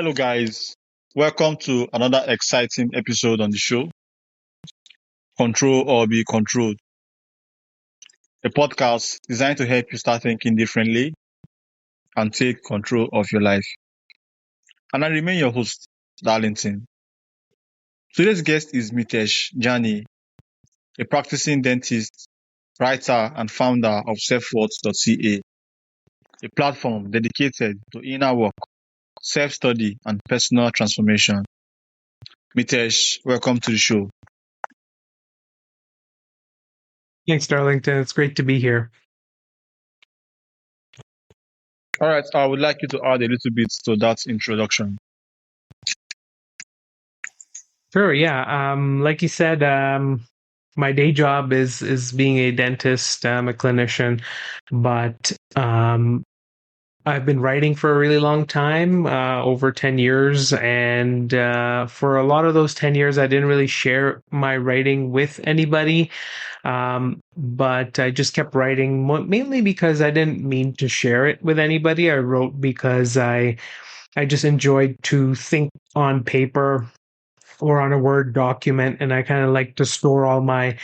Hello, guys. Welcome to another exciting episode on the show, Control or Be Controlled, a podcast designed to help you start thinking differently and take control of your life. And I remain your host, Darlington. Today's guest is Mitesh Jani, a practicing dentist, writer, and founder of Selfworth.ca, a platform dedicated to inner work, self-study, and personal transformation. Mitesh, welcome to the show. Thanks, Darlington. It's great to be here. All right, I would like you to add a little bit to that introduction. Sure, yeah. Like you said, my day job is being a dentist. I'm a clinician, but I've been writing for a really long time, over 10 years. And for a lot of those 10 years, I didn't really share my writing with anybody. But I just kept writing mainly because I didn't mean to share it with anybody. I wrote because I just enjoyed to think on paper or on a Word document, and I kind of like to store all my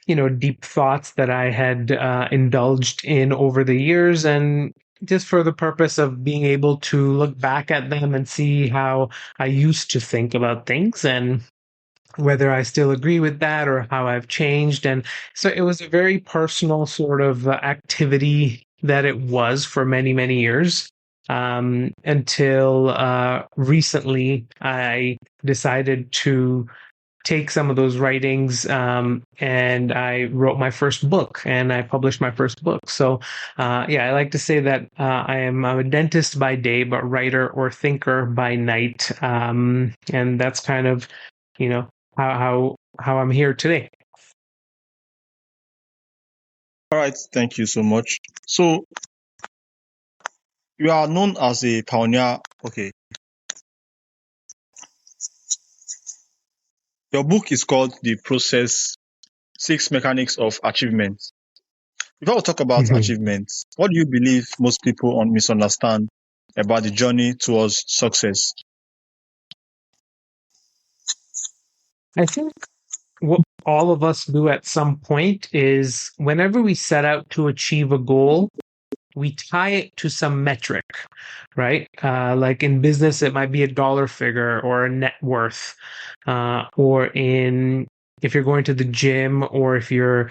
deep thoughts that I had indulged in over the years, and just for the purpose of being able to look back at them and see how I used to think about things and whether I still agree with that or how I've changed. And so it was a very personal sort of activity that it was for many, many years, until recently I decided to take some of those writings, and I wrote my first book and I published my first book. So I like to say that I'm a dentist by day, but writer or thinker by night. And that's kind of, you know, how I'm here today. All right, thank you so much. So, you are known as a pioneer. Okay. Your book is called The Process: Six Mechanics of Achievement. Before we talk about achievements, what do you believe most people misunderstand about the journey towards success? I think what all of us do at some point is whenever we set out to achieve a goal, we tie it to some metric, right? Like in business, it might be a dollar figure or a net worth, or if you're going to the gym or if you're,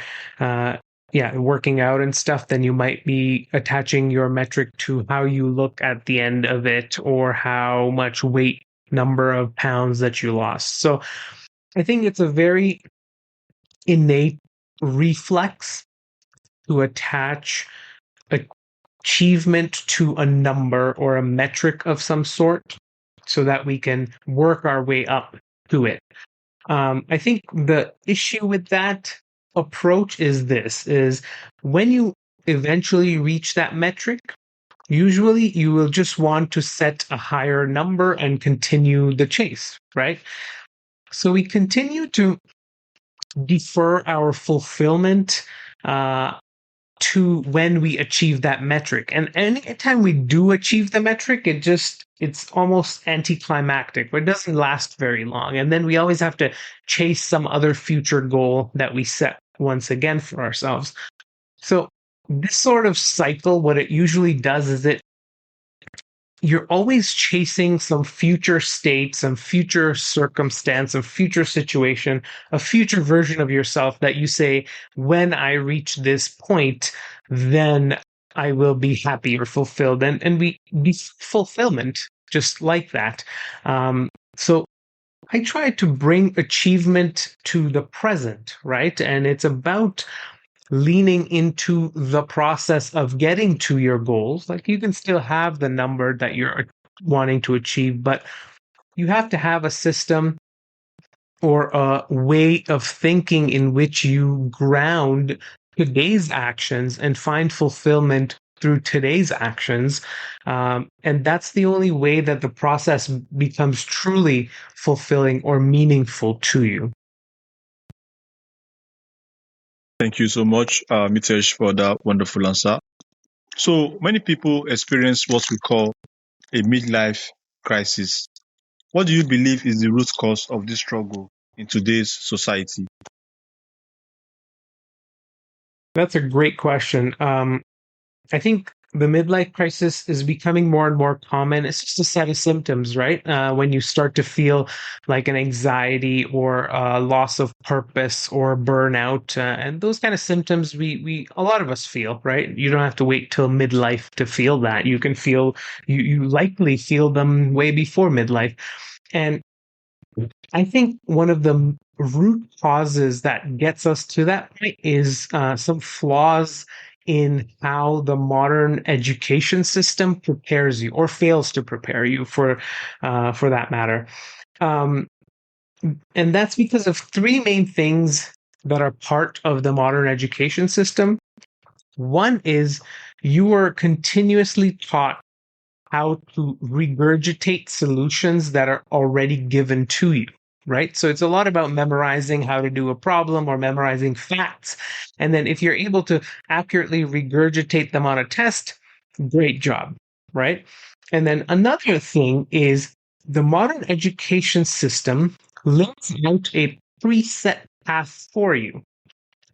working out and stuff, then you might be attaching your metric to how you look at the end of it or how much weight, number of pounds that you lost. So I think it's a very innate reflex to attach achievement to a number or a metric of some sort so that we can work our way up to it. I think the issue with that approach is when you eventually reach that metric, usually you will just want to set a higher number and continue the chase, right? So we continue to defer our fulfillment to when we achieve that metric. And anytime we do achieve the metric, it's almost anticlimactic, but it doesn't last very long. And then we always have to chase some other future goal that we set once again for ourselves. So this sort of cycle, what it usually does is you're always chasing some future state, some future circumstance, some future situation, a future version of yourself that you say, when I reach this point, then I will be happy or fulfilled. And we fulfillment just like that. So I try to bring achievement to the present, right? And it's about leaning into the process of getting to your goals. Like you can still have the number that you're wanting to achieve, but you have to have a system or a way of thinking in which you ground today's actions and find fulfillment through today's actions. And that's the only way that the process becomes truly fulfilling or meaningful to you. Thank you so much, Mitesh, for that wonderful answer. So, many people experience what we call a midlife crisis. What do you believe is the root cause of this struggle in today's society? That's a great question. I think the midlife crisis is becoming more and more common. It's just a set of symptoms, right? When you start to feel like an anxiety or a loss of purpose or burnout, and those kind of symptoms, we a lot of us feel, right? You don't have to wait till midlife to feel that. You can feel you likely feel them way before midlife, and I think one of the root causes that gets us to that point is some flaws in how the modern education system prepares you or fails to prepare you for that matter. Um, and that's because of three main things that are part of the modern education system. One is you are continuously taught how to regurgitate solutions that are already given to you, right? So it's a lot about memorizing how to do a problem or memorizing facts. And then if you're able to accurately regurgitate them on a test, great job, right? And then another thing is the modern education system lays out a preset path for you.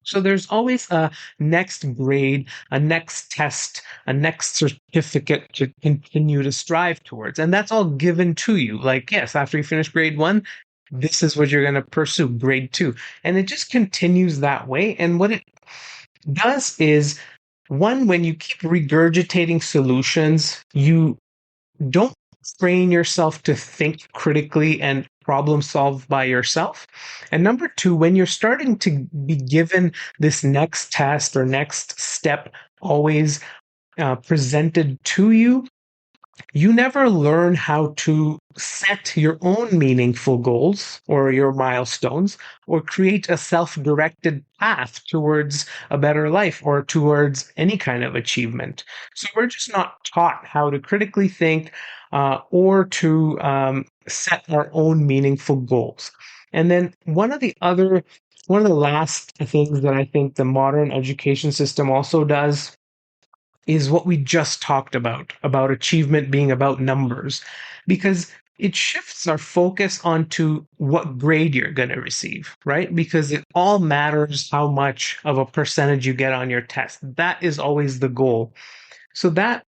So there's always a next grade, a next test, a next certificate to continue to strive towards. And that's all given to you. Like, yes, after you finish grade one, this is what you're going to pursue, grade two. And it just continues that way. And what it does is, one, when you keep regurgitating solutions, you don't train yourself to think critically and problem solve by yourself. And number two, when you're starting to be given this next test or next step always presented to you, you never learn how to set your own meaningful goals or your milestones or create a self directed path towards a better life or towards any kind of achievement. So we're just not taught how to critically think or to set our own meaningful goals. And then one of the last things that I think the modern education system also does is what we just talked about achievement being about numbers, because it shifts our focus onto what grade you're going to receive, right? Because it all matters how much of a percentage you get on your test. That is always the goal. So that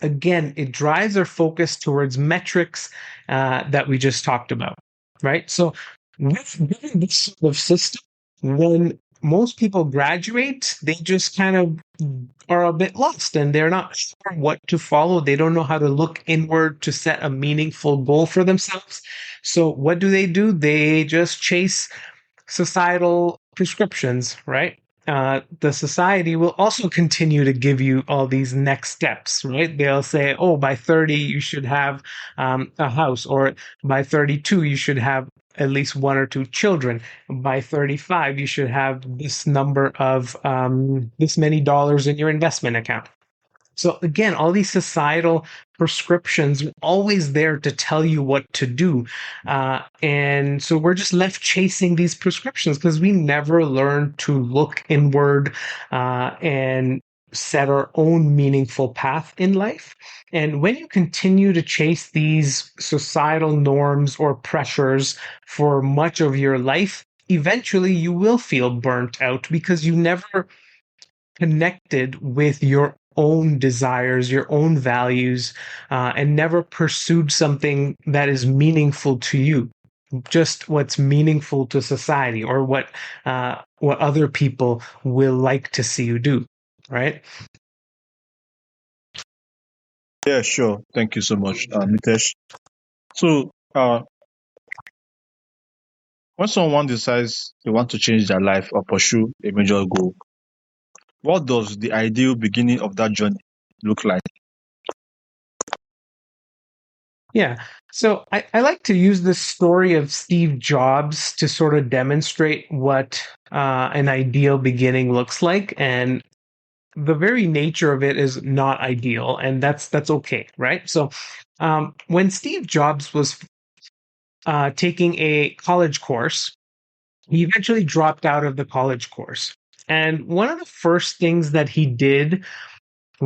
again, it drives our focus towards metrics that we just talked about, right? So, given this sort of system, when most people graduate, they just kind of are a bit lost and they're not sure what to follow. They don't know how to look inward to set a meaningful goal for themselves. So, what do? They just chase societal prescriptions, right? The society will also continue to give you all these next steps, right? They'll say, oh, by 30, you should have a house, or by 32, you should have at least one or two children. By 35, you should have this number of this many dollars in your investment account. So again, all these societal prescriptions are always there to tell you what to do. And so we're just left chasing these prescriptions because we never learn to look inward and set our own meaningful path in life. And when you continue to chase these societal norms or pressures for much of your life, eventually you will feel burnt out because you never connected with your own desires, your own values, and never pursued something that is meaningful to you. Just what's meaningful to society, or what other people will like to see you do, right? Yeah, sure. Thank you so much, Mitesh. So, when someone decides they want to change their life or pursue a major goal, what does the ideal beginning of that journey look like? Yeah. So I like to use the story of Steve Jobs to sort of demonstrate what an ideal beginning looks like. And the very nature of it is not ideal, and that's okay, right? So when Steve Jobs was taking a college course, he eventually dropped out of the college course. And one of the first things that he did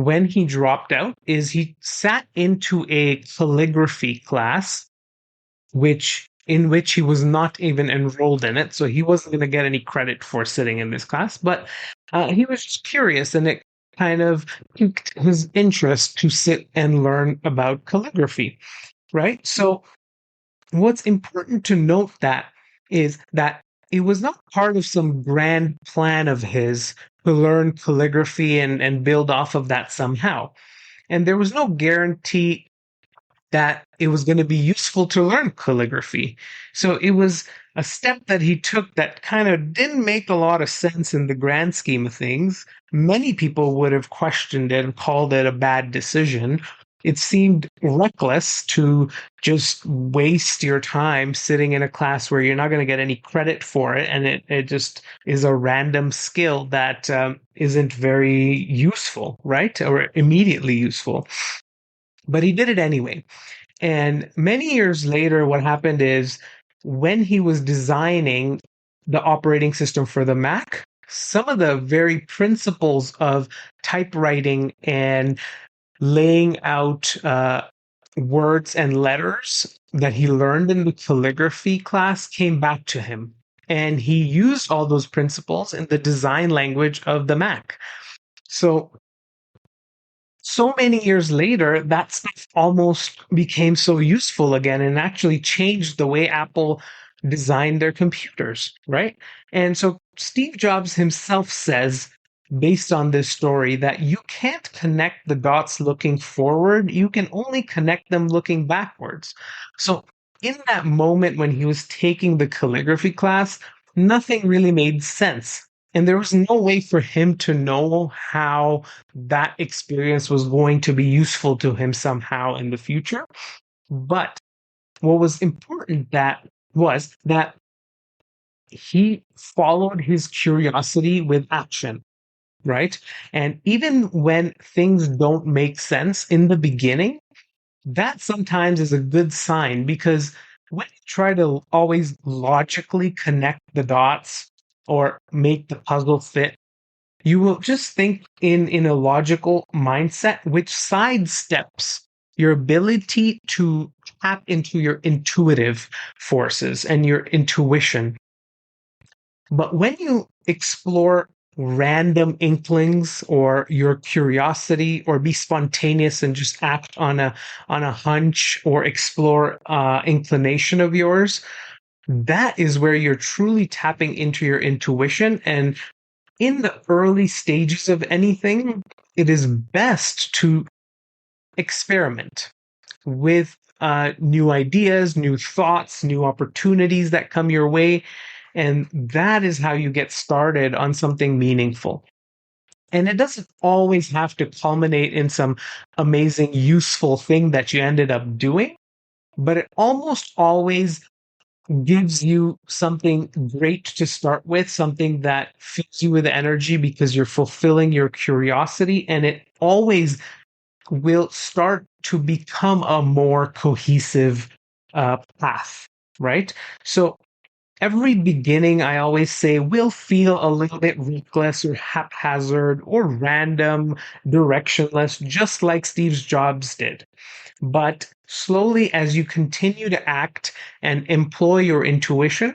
when he dropped out is he sat into a calligraphy class, which he was not even enrolled in it, so he wasn't going to get any credit for sitting in this class. But he was just curious, and it kind of piqued his interest to sit and learn about calligraphy, right? So what's important to note that is that it was not part of some grand plan of his to learn calligraphy and build off of that somehow. And there was no guarantee that it was going to be useful to learn calligraphy. So it was a step that he took that kind of didn't make a lot of sense in the grand scheme of things. Many people would have questioned it and called it a bad decision. It seemed reckless to just waste your time sitting in a class where you're not going to get any credit for it. And it just is a random skill that isn't very useful, right? Or immediately useful. But he did it anyway. And many years later, what happened is when he was designing the operating system for the Mac, some of the very principles of typewriting and laying out words and letters that he learned in the calligraphy class came back to him. And he used all those principles in the design language of the Mac. So many years later, that stuff almost became so useful again and actually changed the way Apple designed their computers, right? And so Steve Jobs himself says, based on this story, that you can't connect the dots looking forward, you can only connect them looking backwards. So in that moment when he was taking the calligraphy class, nothing really made sense. And there was no way for him to know how that experience was going to be useful to him somehow in the future. But what was important that was that he followed his curiosity with action, right? And even when things don't make sense in the beginning, that sometimes is a good sign because when you try to always logically connect the dots or make the puzzle fit, you will just think in a logical mindset, which sidesteps your ability to tap into your intuitive forces and your intuition. But when you explore random inklings or your curiosity or be spontaneous and just act on a hunch or explore inclination of yours, that is where you're truly tapping into your intuition. And in the early stages of anything, it is best to experiment with new ideas, new thoughts, new opportunities that come your way. And that is how you get started on something meaningful. And it doesn't always have to culminate in some amazing, useful thing that you ended up doing, but it almost always gives you something great to start with, something that fills you with energy because you're fulfilling your curiosity, and it always will start to become a more cohesive path, right? So every beginning, I always say, will feel a little bit reckless or haphazard or random, directionless, just like Steve Jobs did. But slowly, as you continue to act and employ your intuition,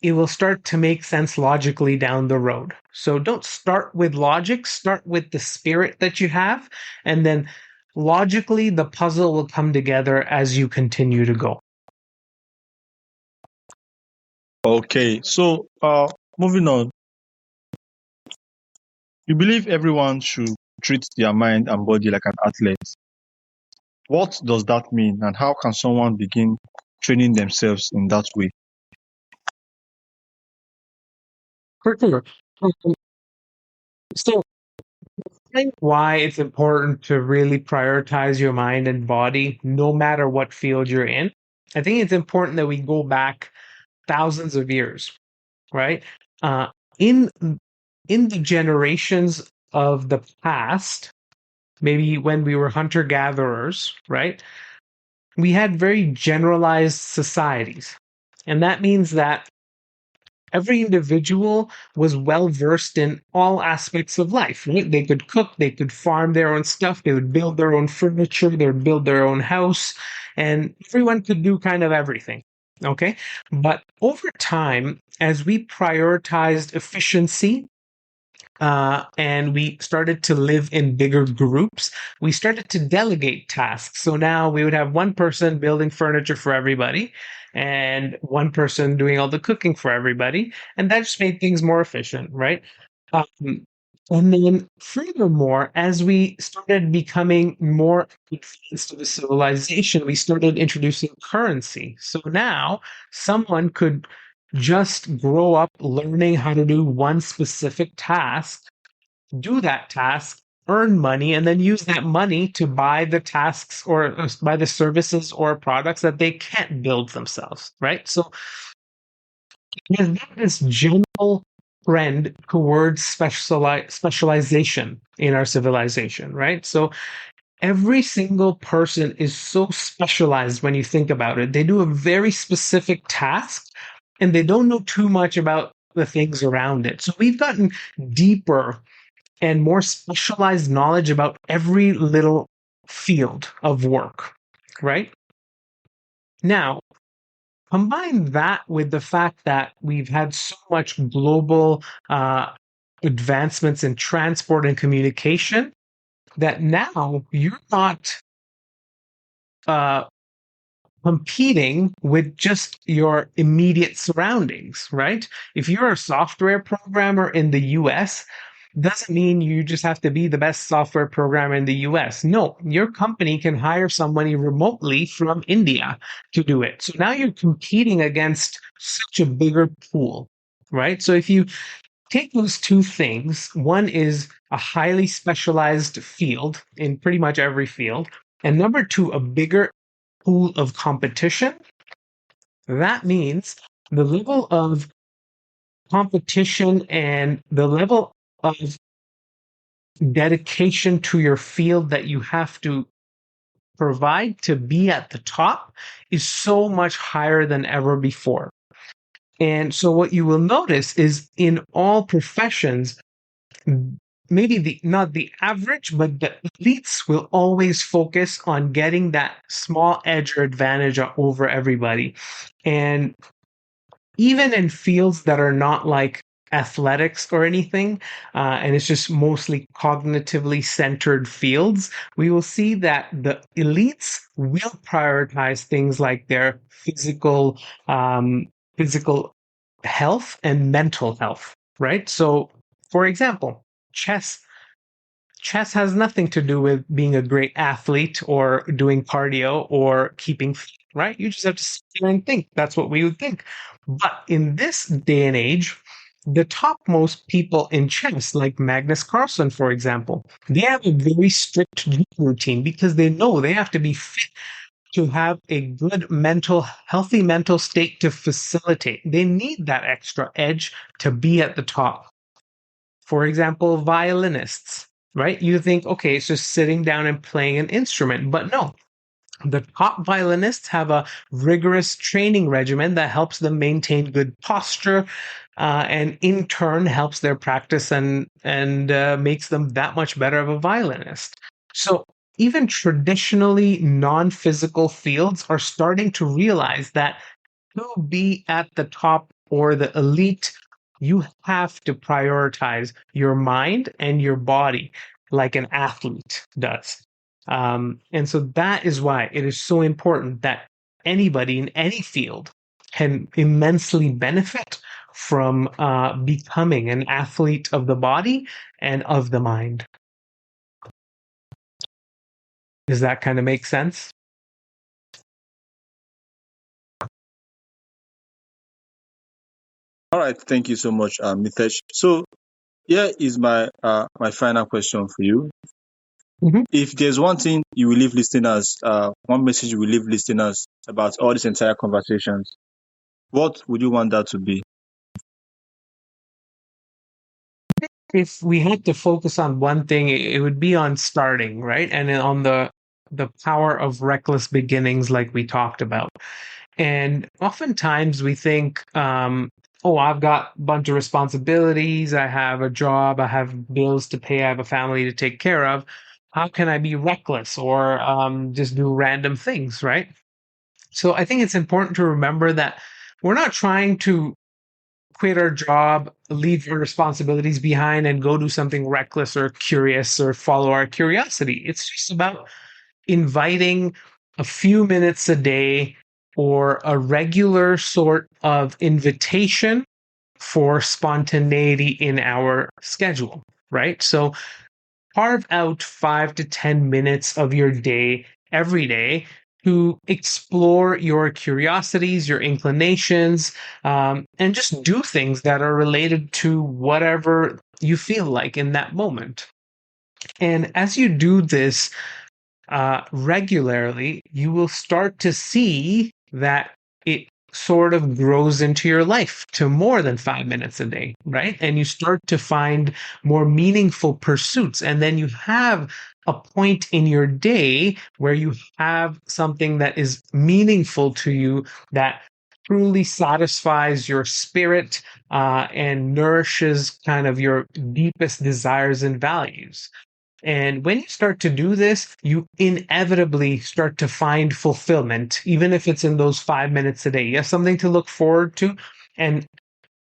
it will start to make sense logically down the road. So don't start with logic, start with the spirit that you have, and then logically the puzzle will come together as you continue to go. Okay, so moving on, you believe everyone should treat their mind and body like an athlete. What does that mean, and how can someone begin training themselves in that way? For sure. Um, So I think why it's important to really prioritize your mind and body, no matter what field you're in. I think it's important that we go back thousands of years, right? Uh, in in the generations of the past, maybe when we were hunter gatherers, right? We had very generalized societies, and that means that every individual was well versed in all aspects of life, right? They could cook, they could farm their own stuff, they would build their own furniture, they would build their own house, and everyone could do kind of everything. Okay. But over time, as we prioritized efficiency, and we started to live in bigger groups, we started to delegate tasks. So now we would have one person building furniture for everybody and one person doing all the cooking for everybody. And that just made things more efficient, right? Um, and then, furthermore, as we started becoming more advanced of a civilization, we started introducing currency. So now someone could just grow up learning how to do one specific task, do that task, earn money, and then use that money to buy the tasks or buy the services or products that they can't build themselves, right? So there's this general trend towards specialization in our civilization, right? So every single person is so specialized when you think about it. They do a very specific task and they don't know too much about the things around it. So we've gotten deeper and more specialized knowledge about every little field of work, right? Now, combine that with the fact that we've had so much global advancements in transport and communication that now you're not uh, competing with just your immediate surroundings, right? If you're a software programmer in the US, doesn't mean you just have to be the best software programmer in the US. No, your company can hire somebody remotely from India to do it. So now you're competing against such a bigger pool, right? So if you take those two things, one is a highly specialized field in pretty much every field, and number two, a bigger pool of competition. That means the level of competition and the level of dedication to your field that you have to provide to be at the top is so much higher than ever before. And so what you will notice is in all professions, maybe the not the average, but the elites will always focus on getting that small edge or advantage over everybody. And even in fields that are not like athletics or anything, and it's just mostly cognitively centered fields, we will see that the elites will prioritize things like their physical health and mental health, right? So, for example, chess chess has nothing to do with being a great athlete or doing cardio or keeping fit, right? You just have to sit there and think. That's what we would think. But in this day and age, the topmost people in chess, like Magnus Carlsen, for example, they have a very strict routine because they know they have to be fit to have a good healthy mental state to facilitate. They need that extra edge to be at the top. For example, violinists, right? You think, okay, it's just sitting down and playing an instrument, but no. The top violinists have a rigorous training regimen that helps them maintain good posture, and in turn helps their practice and makes them that much better of a violinist. So even traditionally non-physical fields are starting to realize that to be at the top or the elite, you have to prioritize your mind and your body like an athlete does. And so that is why it is so important that anybody in any field can immensely benefit from becoming an athlete of the body and of the mind. Does that kind of make sense? All right, thank you so much, Mitesh. So here is my final question for you. Mhm. If there's one thing you will leave listeners, one message you will leave listeners about all these entire conversations, what would you want that to be? If we had to focus on one thing, it would be on starting, right? And then on the power of reckless beginnings, like we talked about. And oftentimes we think oh, I've got a bunch of responsibilities, I have a job, I have bills to pay, I have a family to take care of. How can I be reckless or just do random things, right? So I think it's important to remember that we're not trying to quit our job, leave our responsibilities behind, and go do something reckless or curious or follow our curiosity. It's just about inviting a few minutes a day or a regular sort of invitation for spontaneity in our schedule, right? So carve out 5 to 10 minutes of your day every day to explore your curiosities, your inclinations, and just do things that are related to whatever you feel like in that moment. And as you do this, regularly, you will start to see that it sort of grows into your life to more than 5 minutes a day, right? And you start to find more meaningful pursuits. And then you have a point in your day where you have something that is meaningful to you that truly satisfies your spirit and nourishes kind of your deepest desires and values. And when you start to do this, you inevitably start to find fulfillment, even if it's in those 5 minutes a day. You have something to look forward to. And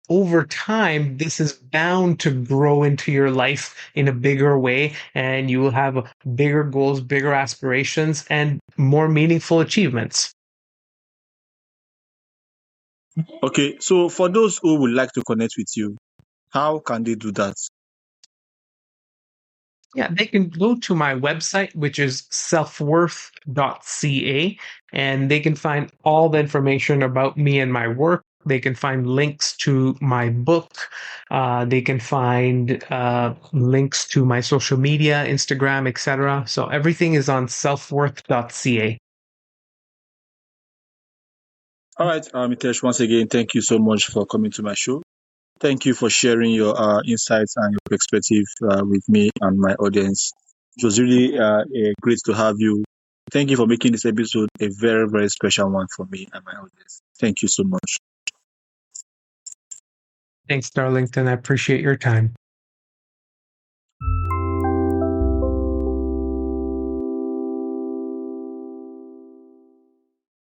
over time, this is bound to grow into your life in a bigger way. And you will have bigger goals, bigger aspirations, and more meaningful achievements. Okay, so for those who would like to connect with you, how can they do that? Yeah, they can go to my website, which is selfworth.ca, and they can find all the information about me and my work. They can find links to my book. They can find links to my social media, Instagram, etc. So everything is on selfworth.ca. All right, Mitesh, once again, thank you so much for coming to my show. Thank you for sharing your insights and your perspective with me and my audience. It was really great to have you. Thank you for making this episode a very, very special one for me and my audience. Thank you so much. Thanks, Darlington. I appreciate your time.